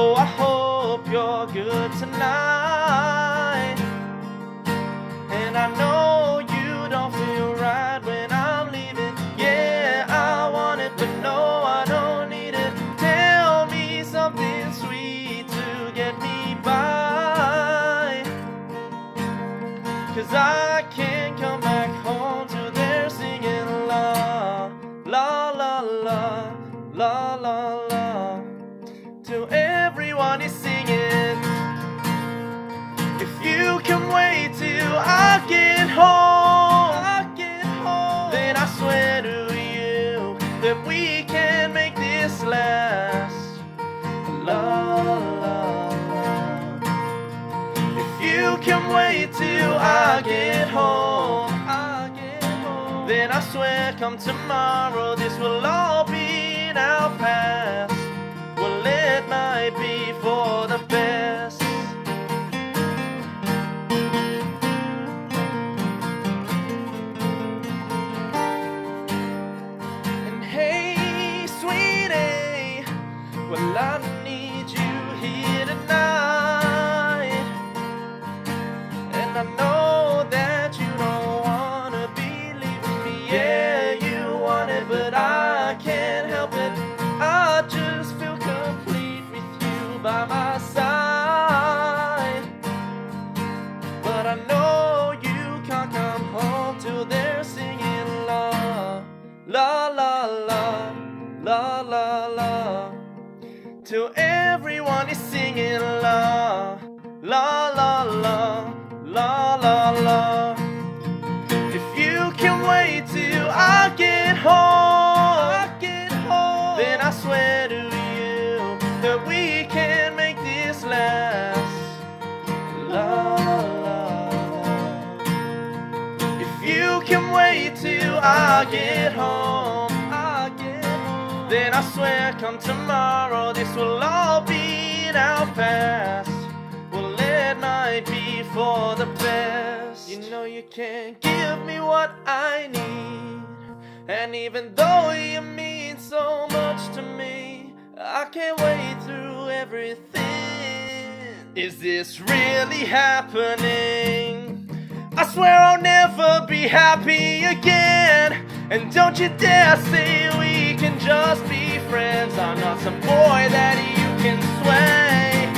Oh, I hope you're good tonight. And I know you don't feel right when I'm leaving. Yeah, I want it, but no, I don't need it. Tell me something sweet to get me by, 'cause I can't come back home till they're singing la, la, la, la, la, la, la, till everyone is singing. If you can wait till I get home, then I swear to you that we can make this last. La, la, la. If you can wait till I get home, then I swear come tomorrow this will all be now past. Well, it might be for the best. And hey, sweetie, well, I need you here tonight. And I know that you don't wanna be leaving me. Yeah, you want it, but I can't help it. I just feel complete with you by my side. But I know you can't come home till they're singing la, la, la, la, la, la, la, till everyone is singing la, la, la, la, la, la, la. If you can wait till I get home, then I swear to you that we can make this last. La, la, la. If you can wait till I get home, then I swear come tomorrow this will all be now past. Well, it might be for the best. You know you can't give me what I need, and even though you mean so much to me, I can't wait through everything. Is this really happening? I swear I'll never be happy again. And don't you dare say we can just be friends. I'm not some boy that you can sway.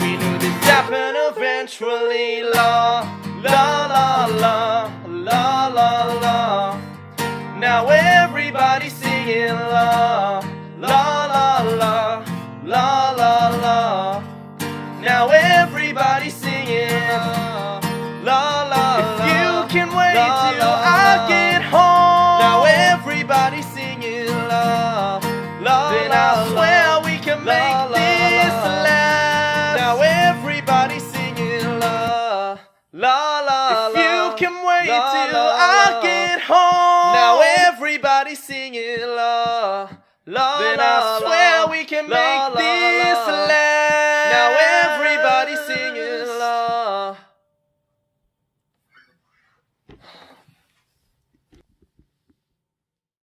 We knew this happened eventually. La, la, la, la, la, la, la. Now everybody's singing la, la, la, la, la, la, la. Now everybody's singing la, la, la. If you can wait till I get home, now everybody's singing la, la, then I swear we can make this last. Now everybody's singing la, la, la. If you can wait till I get home, now everybody's singing la, la, then I swear we can make this last.